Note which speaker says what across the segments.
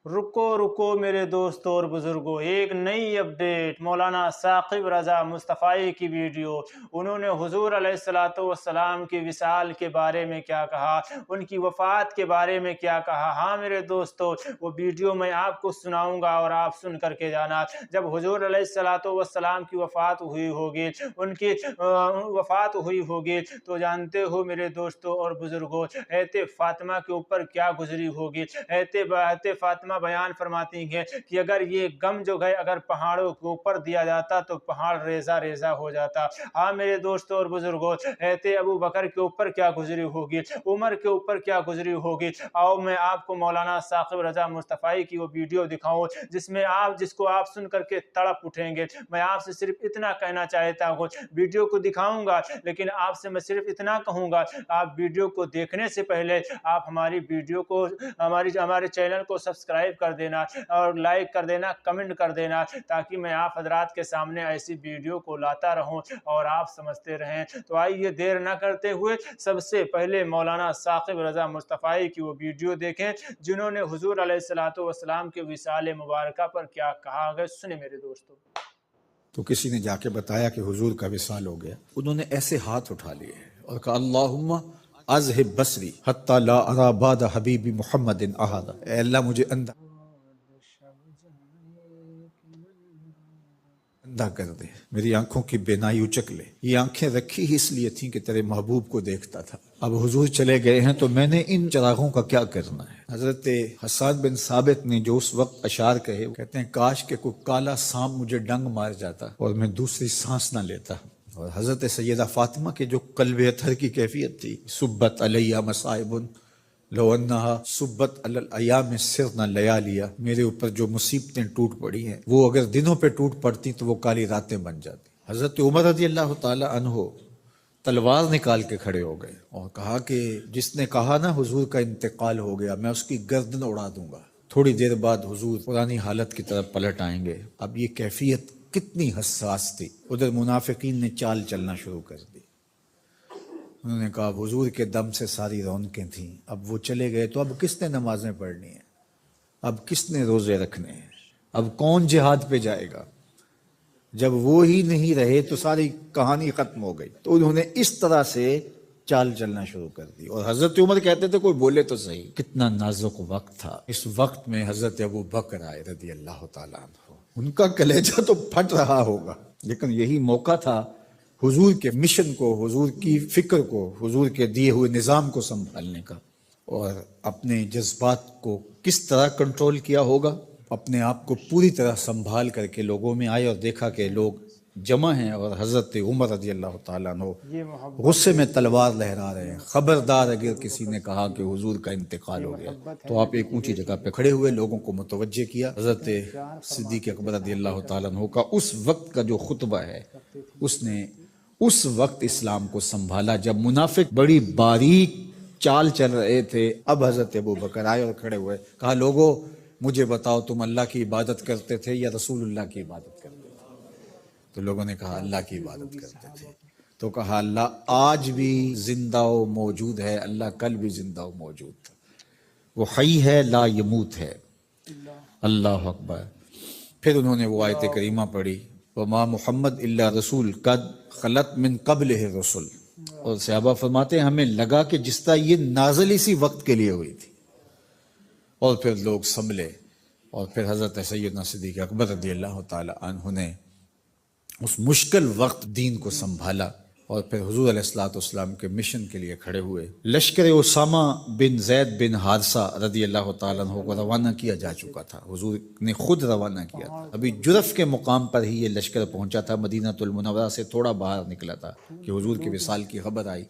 Speaker 1: رکو رکو میرے دوستوں اور بزرگوں، ایک نئی اپڈیٹ مولانا ثاقب رضا مصطفی کی ویڈیو۔ انہوں نے حضور علیہ الصلوۃ والسلام کی وصال کے بارے میں کیا کہا، ان کی وفات کے بارے میں کیا کہا۔ ہاں میرے دوستوں، وہ ویڈیو میں آپ کو سناؤں گا اور آپ سن کر کے جانا۔ جب حضور علیہ الصلوۃ والسلام کی وفات ہوئی ہوگی، ان کی وفات ہوئی ہوگی، تو جانتے ہو میرے دوستوں اور بزرگوں، حضرت فاطمہ کے اوپر کیا گزری ہوگی۔ حضرت فاطمہ بیان فرماتی ہیں کہ اگر یہ غم جو ہے اگر پہاڑوں کے اوپر دیا جاتا تو پہاڑ ریزہ ریزہ ہو جاتا۔ ہاں میرے دوستوں اور بزرگوں، حضرت ابو بکر کے اوپر کیا گزری ہوگی، عمر کے اوپر کیا گزری ہوگی۔ آؤ میں آپ کو مولانا ثاقب رضا مصطفی کی وہ ویڈیو دکھاؤں جس کو آپ سن کر کے تڑپ اٹھیں گے۔ میں آپ سے صرف اتنا کہنا چاہتا ہوں، ویڈیو کو دکھاؤں گا لیکن آپ سے میں صرف اتنا کہوں گا، آپ ویڈیو کو دیکھنے سے پہلے آپ ہماری ویڈیو کو ہمارے چینل کو سبسکرائب کر دینا اور لائک کر دینا، کمنٹ کر دینا، تاکہ میں آپ حضرات کے سامنے ایسی ویڈیو کو لاتا رہوں اور آپ سمجھتے رہیں۔ تو آئیے دیر نہ کرتے ہوئے سب سے پہلے مولانا ثاقب رضا مصطفی کی وہ ویڈیو دیکھیں جنہوں نے حضور علیہ الصلوۃ والسلام کے وصال مبارکہ پر کیا کہا ہے۔ سنیں میرے دوستو۔
Speaker 2: تو کسی نے جا کے بتایا کہ حضور کا وصال ہو گیا، انہوں نے ایسے ہاتھ اٹھا لیے اور کہا اللہم اذہب بصری حتی لا ارا بعد حبیبی محمد احدا، اے اللہ مجھے اندھا کر دے، میری آنکھوں کی بینائی اچک لے۔ یہ آنکھیں رکھی ہی اس لیے تھیں کہ تیرے محبوب کو دیکھتا تھا، اب حضور چلے گئے ہیں تو میں نے ان چراغوں کا کیا کرنا ہے۔ حضرت حسان بن ثابت نے جو اس وقت اشعار کہے، وہ کہتے ہیں کاش کہ کوئی کالا سانپ مجھے ڈنگ مار جاتا اور میں دوسری سانس نہ لیتا۔ اور حضرت سیدہ فاطمہ کے جو قلب اطہر کی کیفیت تھی، سبت علیہ مصائب لو انہا سبت علی الایام سرنا لیالیا، میرے اوپر جو مصیبتیں ٹوٹ پڑی ہیں وہ اگر دنوں پہ ٹوٹ پڑتی تو وہ کالی راتیں بن جاتی۔ حضرت عمر رضی اللہ تعالی عنہ تلوار نکال کے کھڑے ہو گئے اور کہا کہ جس نے کہا نا حضور کا انتقال ہو گیا، میں اس کی گردن اڑا دوں گا۔ تھوڑی دیر بعد حضور پرانی حالت کی طرف پلٹ آئیں گے۔ اب یہ کیفیت کتنی حساس تھی، ادھر منافقین نے چال چلنا شروع کر دی۔ انہوں نے کہا حضور کے دم سے ساری رونقیں تھیں، اب وہ چلے گئے تو اب کس نے نمازیں پڑھنی ہیں، اب کس نے روزے رکھنے ہیں، اب کون جہاد پہ جائے گا؟ جب وہ ہی نہیں رہے تو ساری کہانی ختم ہو گئی۔ تو انہوں نے اس طرح سے چال چلنا شروع کر دی، اور حضرت عمر کہتے تھے کوئی بولے تو صحیح۔ کتنا نازک وقت تھا۔ اس وقت میں حضرت ابو بکر آئے رضی اللہ تعالیٰ عنہ، ان کا کلیجہ تو پھٹ رہا ہوگا، لیکن یہی موقع تھا حضور کے مشن کو، حضور کی فکر کو، حضور کے دیے ہوئے نظام کو سنبھالنے کا، اور اپنے جذبات کو کس طرح کنٹرول کیا ہوگا۔ اپنے آپ کو پوری طرح سنبھال کر کے لوگوں میں آئے اور دیکھا کہ لوگ جمع ہیں اور حضرت عمر رضی اللہ تعالیٰ عنہ غصے میں تلوار لہرا رہے ہیں۔ خبردار اگر کسی نے کہا کہ حضور کا انتقال ہو گیا تو آپ ایک اونچی جگہ پہ کھڑے ہوئے، لوگوں کو متوجہ کیا۔ حضرت صدیق اکبر رضی اللہ تعالیٰ عنہ کا اس وقت کا جو خطبہ ہے، اس نے اس وقت اسلام کو سنبھالا جب منافق بڑی باریک چال چل رہے تھے۔ اب حضرت ابو بکر آئے اور کھڑے ہوئے، کہا لوگوں مجھے بتاؤ تم اللہ کی عبادت کرتے تھے یا رسول اللہ کی عبادت کرتے تھے؟ تو لوگوں نے کہا اللہ کی عبادت کرتے تھے۔ تو کہا اللہ آج بھی زندہ و موجود ہے، اللہ کل بھی زندہ و موجود تھا، وہ حی ہے لا یموت ہے۔ اللہ اکبر۔ پھر انہوں نے وہ آیت کریمہ پڑھی وما محمد الا رسول قد خلت من قبلہ الرسل، اور صحابہ فرماتے ہیں ہمیں لگا کہ جس طرح یہ نازل اسی وقت کے لیے ہوئی تھی۔ اور پھر لوگ سنبھلے، اور پھر حضرت سیدنا صدیق اکبر رضی اللہ تعالی عنہ نے اس مشکل وقت دین کو سنبھالا، اور پھر حضور علیہ الصلوۃ والسلام کے مشن کے لیے کھڑے ہوئے۔ لشکر اسامہ بن زید بن حارثہ رضی اللہ تعالیٰ عنہ کو روانہ کیا جا چکا تھا، حضور نے خود روانہ کیا تھا۔ ابھی جرف کے مقام پر ہی یہ لشکر پہنچا تھا، مدینہ المنورہ سے تھوڑا باہر نکلا تھا کہ حضور کے وصال کی خبر آئی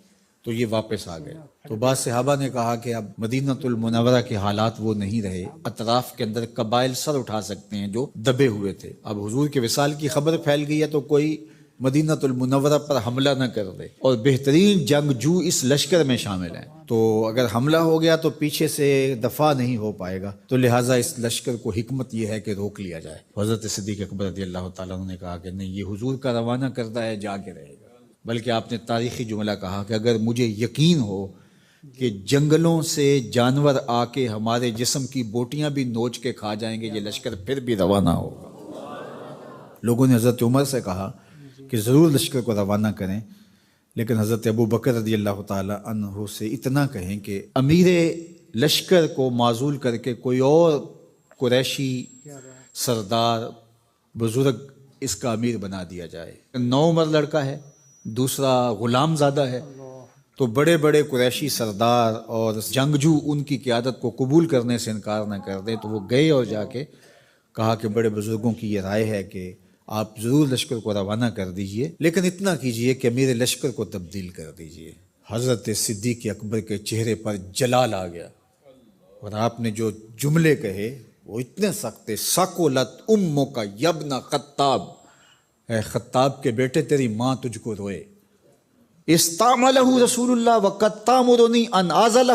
Speaker 2: تو یہ واپس آ گئے۔ تو بعض صحابہ نے کہا کہ اب مدینہ المنورہ کے حالات وہ نہیں رہے، اطراف کے اندر قبائل سر اٹھا سکتے ہیں جو دبے ہوئے تھے، اب حضور کے وصال کی خبر پھیل گئی ہے تو کوئی مدینہ المنورہ پر حملہ نہ کر دے، اور بہترین جنگجو اس لشکر میں شامل ہیں، تو اگر حملہ ہو گیا تو پیچھے سے دفاع نہیں ہو پائے گا، تو لہٰذا اس لشکر کو حکمت یہ ہے کہ روک لیا جائے۔ حضرت صدیق اکبر رضی اللہ تعالیٰ عنہ نے کہا کہ نہیں، یہ حضور کا روانہ کردہ ہے، جا کے رہے گا۔ بلکہ آپ نے تاریخی جملہ کہا کہ اگر مجھے یقین ہو کہ جنگلوں سے جانور آ کے ہمارے جسم کی بوٹیاں بھی نوچ کے کھا جائیں گے، یہ لشکر پھر بھی روانہ ہوگا۔ لوگوں نے حضرت عمر سے کہا کہ ضرور لشکر کو روانہ کریں، لیکن حضرت ابو بکر رضی اللہ تعالی عنہ سے اتنا کہیں کہ امیر لشکر کو معزول کر کے کوئی اور قریشی سردار بزرگ اس کا امیر بنا دیا جائے۔ 9 عمر لڑکا ہے، دوسرا غلام زادہ ہے، تو بڑے بڑے قریشی سردار اور جنگجو ان کی قیادت کو قبول کرنے سے انکار نہ کر دیں، تو وہ گئے اور جا کے کہا کہ بڑے بزرگوں کی یہ رائے ہے کہ آپ ضرور لشکر کو روانہ کر دیجئے، لیکن اتنا کیجئے کہ امیر لشکر کو تبدیل کر دیجئے۔ حضرت صدیق اکبر کے چہرے پر جلال آ گیا، اور آپ نے جو جملے کہے وہ اتنے سخت تھے، سَقُلَتْ أُمُّكَ يَبْنَ خطاب، اے خطاب کے بیٹے تیری ماں تجھ کو روئے۔ استعملہ رسول اللہ وقد تامرنی ان آزلہ،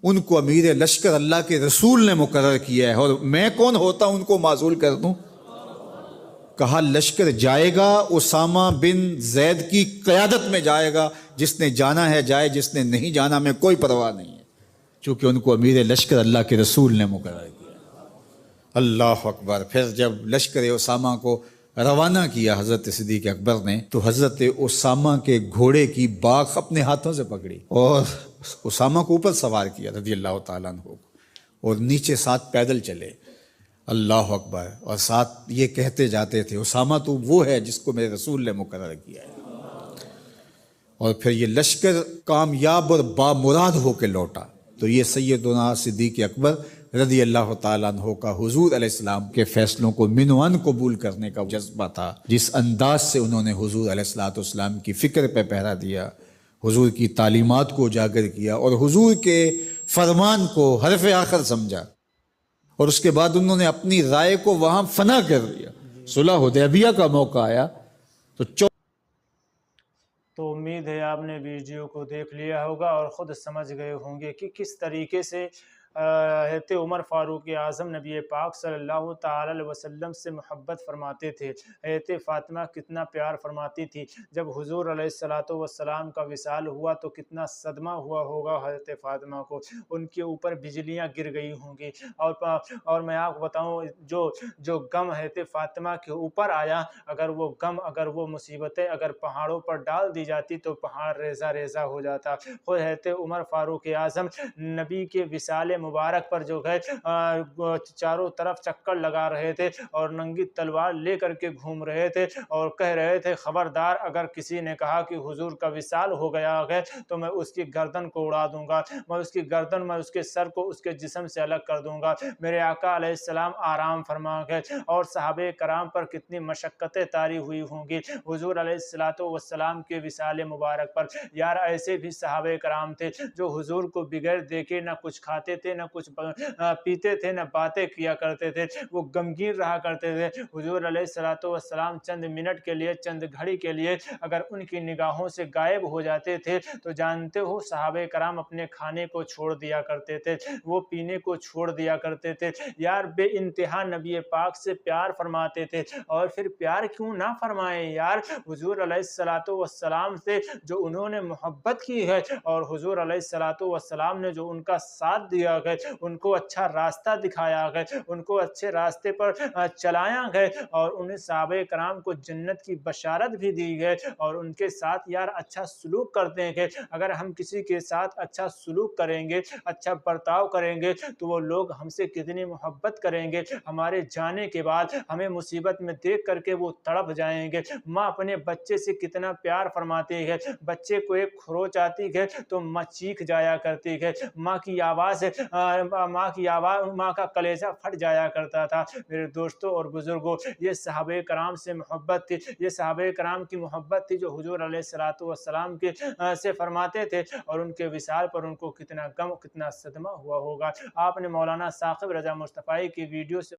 Speaker 2: ان کو امیر لشکر اللہ کے رسول نے مقرر کیا ہے، اور میں کون ہوتا ان کو معزول کر دوں؟ کہا لشکر جائے گا، اسامہ بن زید کی قیادت میں جائے گا، جس نے جانا ہے جائے، جس نے نہیں جانا میں کوئی پرواہ نہیں ہے، چونکہ ان کو امیر لشکر اللہ کے رسول نے مقرر کیا۔ اللہ اکبر۔ پھر جب لشکر اسامہ کو روانہ کیا حضرت صدیق اکبر نے، تو حضرت اسامہ کے گھوڑے کی باکھ اپنے ہاتھوں سے پکڑی اور اسامہ کو اوپر سوار کیا رضی اللہ تعالیٰ عنہ کو، اور نیچے ساتھ پیدل چلے۔ اللہ اکبر۔ اور ساتھ یہ کہتے جاتے تھے اسامہ تو وہ ہے جس کو میرے رسول نے مقرر کیا ہے۔ اور پھر یہ لشکر کامیاب اور بامراد ہو کے لوٹا۔ تو یہ سیدنا صدیق اکبر رضی اللہ تعالیٰ عنہ کا حضور علیہ السلام کے فیصلوں کو من و عن قبول کرنے کا جذبہ تھا، جس انداز سے انہوں نے حضور علیہ السلام کی فکر پہ پہرا دیا، حضور کی تعلیمات کو اجاگر کیا، اور حضور کے فرمان کو حرف آخر سمجھا، اور اس کے بعد انہوں نے اپنی رائے کو وہاں فنا کر دیا۔ صلح حدیبیہ کا موقع آیا
Speaker 1: تو امید ہے آپ نے ویڈیو کو دیکھ لیا ہوگا اور خود سمجھ گئے ہوں گے کہ کس طریقے سے حضرت عمر فاروق اعظم نبی پاک صلی اللہ تعالی علیہ وسلم سے محبت فرماتے تھے، حضرت فاطمہ کتنا پیار فرماتی تھی۔ جب حضور علیہ السلام کا وصال ہوا تو کتنا صدمہ ہوا ہوگا حضرت فاطمہ کو، ان کے اوپر بجلیاں گر گئی ہوں گی۔ اور میں آپ کو بتاؤں جو غم حضرت فاطمہ کے اوپر آیا، اگر وہ غم، اگر وہ مصیبتیں اگر پہاڑوں پر ڈال دی جاتی تو پہاڑ ریزہ ریزہ ہو جاتا۔ خود حضرت عمر فاروق اعظم نبی کے وصال مبارک پر جو ہے چاروں طرف چکر لگا رہے تھے اور ننگی تلوار لے کر کے گھوم رہے تھے، اور کہہ رہے تھے خبردار اگر کسی نے کہا کہ حضور کا وصال ہو گیا ہے تو میں اس کی گردن کو اڑا دوں گا، میں اس کی گردن، میں اس کے سر کو اس کے جسم سے الگ کر دوں گا۔ میرے آقا علیہ السلام آرام فرما گئے، اور صحابہ کرام پر کتنی مشقتیں طاری ہوئی ہوں گی حضور علیہ السلام کے وصال مبارک پر۔ یار ایسے بھی صحابہ کرام تھے جو حضور کو بغیر دیکھے نہ کچھ کھاتے تھے، نہ کچھ پیتے تھے، نہ باتیں کیا کرتے تھے، وہ غمگین رہا کرتے تھے۔ حضور علیہ السلام چند منٹ کے لیے، چند گھڑی کے لیے اگر ان کی نگاہوں سے غائب ہو جاتے تھے تو جانتے ہو صحابہ کرام اپنے کھانے کو چھوڑ دیا کرتے تھے، وہ پینے کو چھوڑ دیا کرتے تھے۔ یار بے انتہا نبی پاک سے پیار فرماتے تھے، اور پھر پیار کیوں نہ فرمائیں یار، حضور علیہ السلام سے جو انہوں نے محبت کی ہے، اور حضور علیہ السلام نے جو ان کا ساتھ دیا گئے، ان کو اچھا راستہ دکھایا گئے، ان کو اچھے راستے پر چلایا گئے، اور انہیں صحابہ کرام کو جنت کی بشارت بھی دی گئے، اور ان کے ساتھ یار اچھا سلوک کرتے ہیں۔ اگر ہم کسی کے ساتھ اچھا سلوک کریں گے، اچھا برتاؤ کریں گے، تو وہ لوگ ہم سے کتنی محبت کریں گے، ہمارے جانے کے بعد ہمیں مصیبت میں دیکھ کر کے وہ تڑپ جائیں گے۔ ماں اپنے بچے سے کتنا پیار فرماتی ہے، بچے کو ایک خروچ آتی ہے تو ماں چیخ جایا کرتی ہے، ماں کی آواز ماں کا کلیجہ پھٹ جایا کرتا تھا۔ میرے دوستوں اور بزرگوں، یہ صحابہ کرام سے محبت تھی، یہ صحابہ کرام کی محبت تھی جو حضور علیہ السلام کے سے فرماتے تھے، اور ان کے وصال پر ان کو کتنا غم، کتنا صدمہ ہوا ہوگا۔ آپ نے مولانا ثاقب رضا مصطفی کی ویڈیو سے